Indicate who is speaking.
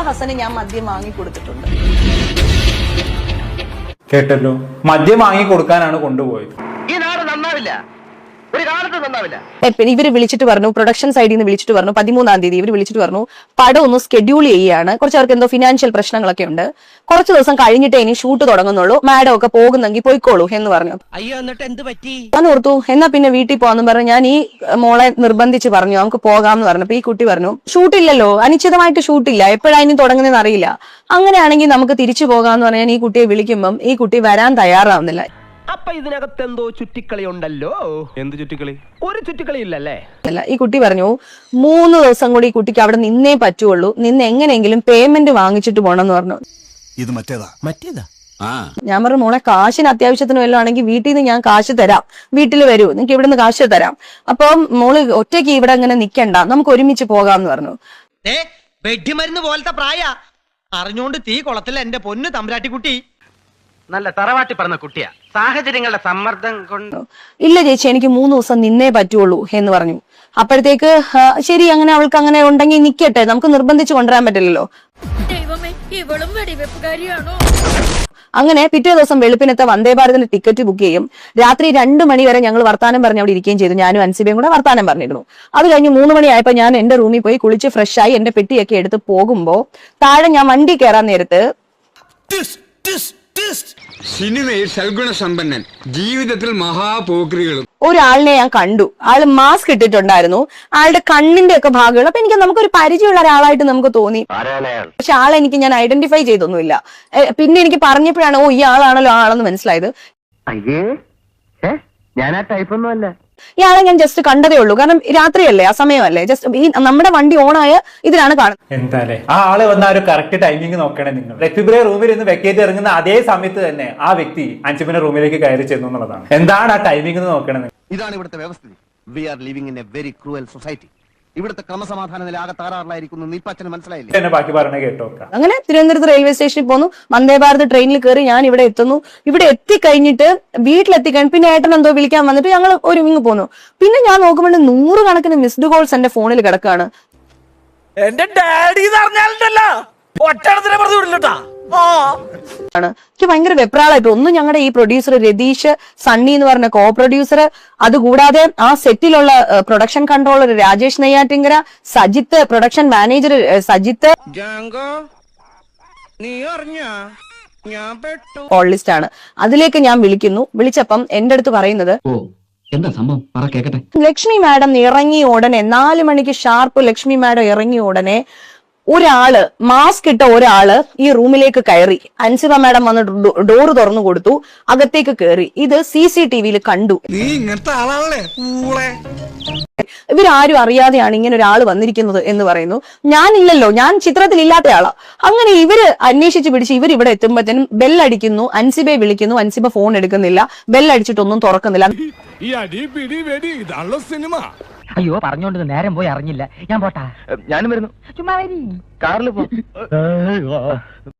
Speaker 1: ഹസന് ഞാൻ മദ്യം വാങ്ങി കൊടുത്തിട്ടുണ്ട്.
Speaker 2: കേട്ടല്ലോ, മദ്യം വാങ്ങി കൊടുക്കാനാണ് കൊണ്ടുപോയത്.
Speaker 3: ഈ നാട് നന്നാവില്ല, ഒരു കാലത്ത് നന്നാവില്ല.
Speaker 1: ഇവര് വിളിച്ചിട്ട് പറഞ്ഞു, പ്രൊഡക്ഷൻ സൈഡിൽ നിന്ന് വിളിച്ചിട്ട് പറഞ്ഞു 13-ാം തീയതി ഇവർ വിളിച്ചിട്ട് പറഞ്ഞു പടം ഒന്ന് സ്കെഡ്യൂൾ ചെയ്യാണ്, കുറച്ച് പേർക്ക് എന്തോ ഫിനാൻഷ്യൽ പ്രശ്നങ്ങളൊക്കെ ഉണ്ട്, കുറച്ച് ദിവസം കഴിഞ്ഞിട്ടേ ഇനി ഷൂട്ട് തുടങ്ങുന്നുള്ളൂ, മാഡം ഒക്കെ പോകുന്നെങ്കിൽ പോയിക്കോളൂ എന്ന് പറഞ്ഞു.
Speaker 3: അയ്യോ, എന്നിട്ട് എന്ത് പറ്റി?
Speaker 1: ഞാൻ ഓർത്തു എന്നാ പിന്നെ വീട്ടിൽ പോകാന്ന് പറഞ്ഞു. ഞാൻ ഈ മോളെ നിർബന്ധിച്ച് പറഞ്ഞു നമുക്ക് പോകാമെന്ന് പറഞ്ഞപ്പോ ഈ കുട്ടി പറഞ്ഞു ഷൂട്ടില്ലല്ലോ, അനിശ്ചിതമായിട്ട് ഷൂട്ടില്ല, എപ്പോഴാണ് തുടങ്ങുന്നതെന്ന് അറിയില്ല, അങ്ങനെയാണെങ്കിൽ നമുക്ക് തിരിച്ചു പോകാന്ന് പറഞ്ഞാൽ ഈ കുട്ടിയെ വിളിക്കുമ്പം ഈ കുട്ടി വരാൻ തയ്യാറാവുന്നില്ല.
Speaker 3: അപ്പൊ ഇതിനകത്ത് എന്തോ ചുറ്റിക്കളി ഉണ്ടല്ലോ. എന്ത് ചുറ്റിക്കളി? ഒരു ചുറ്റിക്കളി ഇല്ലല്ലേ?
Speaker 1: അല്ല, ഈ കുട്ടി പറഞ്ഞു 3 ദിവസം കൂടി ഈ കുട്ടിക്ക് അവിടെ നിന്നേ പറ്റുള്ളൂ, നിന്ന് എങ്ങനെയെങ്കിലും പേയ്മെന്റ് വാങ്ങിച്ചിട്ട് പോകണം എന്ന് പറഞ്ഞു.
Speaker 4: ഇത് മറ്റേതാ.
Speaker 1: ഞാൻ പറഞ്ഞു മോളെ കാശിന് അത്യാവശ്യത്തിന് വല്ലതും ആണെങ്കിൽ വീട്ടിൽ നിന്ന് ഞാൻ കാശ് തരാം, വീട്ടിൽ വരൂ, നിങ്ങൾക്ക് ഇവിടെ നിന്ന് കാശ് തരാം, അപ്പം മോള് ഒറ്റയ്ക്ക് ഇവിടെ ഇങ്ങനെ നിക്കണ്ട, നമുക്ക് ഒരുമിച്ച് പോകാമെന്ന് പറഞ്ഞു.
Speaker 5: വെടിമരുന്ന് പോലത്തെ പ്രായ അറിഞ്ഞോണ്ട് തീ കൊളത്തില്ല എന്റെ പൊന്ന് തമ്പുരാട്ടിക്കുട്ടി.
Speaker 3: നല്ല തറവാട്ടി പറഞ്ഞ കുട്ടിയാ, സാഹചര്യങ്ങളുടെ സമ്മർദ്ദം കൊണ്ട്.
Speaker 1: ഇല്ല ചേച്ചി, എനിക്ക് 3 ദിവസം നിന്നേ പറ്റുള്ളൂ എന്ന് പറഞ്ഞു. അപ്പോഴത്തേക്ക് ശരി, അങ്ങനെ അവൾക്ക് അങ്ങനെ ഉണ്ടെങ്കിൽ നിക്കട്ടെ, നമുക്ക് നിർബന്ധിച്ച് കൊണ്ടുവരാൻ പറ്റില്ലല്ലോ. അങ്ങനെ പിറ്റേ ദിവസം വെളുപ്പിനത്തെ വന്ദേ ഭാരതിന്റെ ടിക്കറ്റ് ബുക്ക് ചെയ്യും. രാത്രി 2 മണി വരെ ഞങ്ങൾ വർത്താനം പറഞ്ഞ് അവിടെ ഇരിക്കുകയും ചെയ്തു. ഞാനും അൻസിബയും കൂടെ വർത്താനം പറഞ്ഞിരുന്നു. അത് കഴിഞ്ഞ് 3 മണിയായപ്പോ ഞാൻ എന്റെ റൂമിൽ പോയി കുളിച്ച് ഫ്രഷായി എന്റെ പെട്ടിയൊക്കെ എടുത്ത് പോകുമ്പോ താഴെ ഞാൻ വണ്ടി കയറാൻ നേരത്ത്
Speaker 6: സിനിമയിൽ സൽഗുണ സമ്പന്നൻ, ജീവിതത്തിൽ മഹാപോക്രികളും
Speaker 1: ഒരാളിനെ ഞാൻ കണ്ടു. ആള് മാസ്ക് ഇട്ടിട്ടുണ്ടായിരുന്നു, ആളുടെ കണ്ണിന്റെ ഒക്കെ ഭാഗങ്ങൾ. അപ്പൊ എനിക്ക് നമുക്കൊരു പരിചയമുള്ള ഒരാളായിട്ട് നമുക്ക് തോന്നി. പക്ഷെ ആളെനിക്ക് ഞാൻ ഐഡന്റിഫൈ ചെയ്തൊന്നുമില്ല. പിന്നെ എനിക്ക് പറഞ്ഞപ്പോഴാണ് ഓ ഈ ആളാണല്ലോ ആളെന്ന് മനസ്സിലായത്.
Speaker 3: അയ്യേ, ഞാൻ ആ ടൈപ്പൊന്നും അല്ല.
Speaker 1: ഇയാളെ ഞാൻ ജസ്റ്റ് കണ്ടതേ ഉള്ളൂ, കാരണം രാത്രിയല്ലേ, ആ സമയമല്ലേ, ജസ്റ്റ് ഈ നമ്മുടെ വണ്ടി ഓണായ ഇതിലാണ് കാണുന്നത്.
Speaker 2: എന്തായാലേ ആ ആള് വന്ന ഒരു കറക്റ്റ് ടൈമിംഗ് നോക്കണേ നിങ്ങൾ. റെഫ്രിബിലെ റൂമിൽ നിന്ന് വെക്കേറ്റ് ഇറങ്ങുന്ന അതേ സമയത്ത് തന്നെ ആ വ്യക്തി അൻസിബിന്റെ റൂമിലേക്ക് കയറി ചെന്നു എന്നുള്ളതാണ്. എന്താണ് ആ ടൈമിംഗ് നോക്കണേ.
Speaker 4: ഇതാണ് ഇവിടുത്തെ വ്യവസ്ഥിതി. We are living in a very cruel society. ഇവിടുത്തെ ക്രമസമാധാന നില ആകെ താറാറിലായിരിക്കുന്നു. നീപ്പച്ചന് മനസ്സിലായില്ലേ?
Speaker 2: എന്നെ ബാക്കി പറഞ്ഞ കേട്ടോക്കാം.
Speaker 1: അങ്ങനെ തിരുവനന്തപുരത്ത് റെയിൽവേ സ്റ്റേഷനിൽ പോന്നു, വന്ദേ ഭാരത് ട്രെയിനിൽ കയറി ഞാൻ ഇവിടെ എത്തുന്നു. ഇവിടെ എത്തിക്കഴിഞ്ഞിട്ട് വീട്ടിലെത്തിക്കഴിഞ്ഞ് പിന്നെ ഏട്ടൻ എന്തോ വിളിക്കാൻ വന്നിട്ട് ഞങ്ങൾ ഒരുമിങ്ങ് പോന്നു. പിന്നെ ഞാൻ നോക്കുമ്പോൾ 100 കണക്കിന് മിസ്ഡ് കോൾസ് എന്റെ ഫോണിൽ കിടക്കാണ്.
Speaker 5: എന്റെ ഡാഡി പറഞ്ഞാലുണ്ടല്ലോ ഒറ്റടത്തിനെ പറഞ്ഞു വിടില്ലട്ടാ.
Speaker 1: എനിക്ക് ഭയങ്കര വെപ്രാളായിട്ട്. ഒന്ന് ഞങ്ങളുടെ ഈ പ്രൊഡ്യൂസർ രതീഷ് സണ്ണി എന്ന് പറഞ്ഞ കോ പ്രൊഡ്യൂസർ, അതുകൂടാതെ ആ സെറ്റിലുള്ള production controller Rajesh Neyyattinkara, Sajith production manager Sajith, call list ആണ്. അതിലേക്ക് ഞാൻ വിളിക്കുന്നു. വിളിച്ചപ്പം എന്റെ അടുത്ത് പറയുന്നത്
Speaker 7: എന്താ സംഭവം പറ കേക്കട്ടെ.
Speaker 1: ലക്ഷ്മി മാഡം ഇറങ്ങിയ ഉടനെ 4 മണിക്ക് ഷാർപ്പ് ലക്ഷ്മി മാഡം ഇറങ്ങിയ ഉടനെ ഒരാള് മാസ്ക് ഇട്ട ഒരാള് ഈ റൂമിലേക്ക് കയറി. അൻസിബ മാഡം വന്ന് ഡോറ് തുറന്നു കൊടുത്തു, അകത്തേക്ക് കയറി. ഇത് CCTV-യിൽ കണ്ടു. ഇവരാരും അറിയാതെയാണ് ഇങ്ങനെ ഒരാൾ വന്നിരിക്കുന്നത് എന്ന് പറയുന്നു. ഞാനില്ലല്ലോ, ഞാൻ ചിത്രത്തിൽ ഇല്ലാത്ത ആളാ. അങ്ങനെ ഇവര് അന്വേഷിച്ച് പിടിച്ച് ഇവർ ഇവിടെ എത്തുമ്പോഴത്തേനും ബെല്ലടിക്കുന്നു, അൻസിബയെ വിളിക്കുന്നു, അൻസിബ ഫോൺ എടുക്കുന്നില്ല, ബെല്ലടിച്ചിട്ടൊന്നും തുറക്കുന്നില്ല.
Speaker 5: അയ്യോ, പറഞ്ഞോണ്ട് നേരം പോയി അറിഞ്ഞില്ല. ഞാൻ പോട്ടാ.
Speaker 3: ഞാനും വരുന്നു.
Speaker 5: ചുമ്മാ വരി.
Speaker 3: കാറിൽ പോ.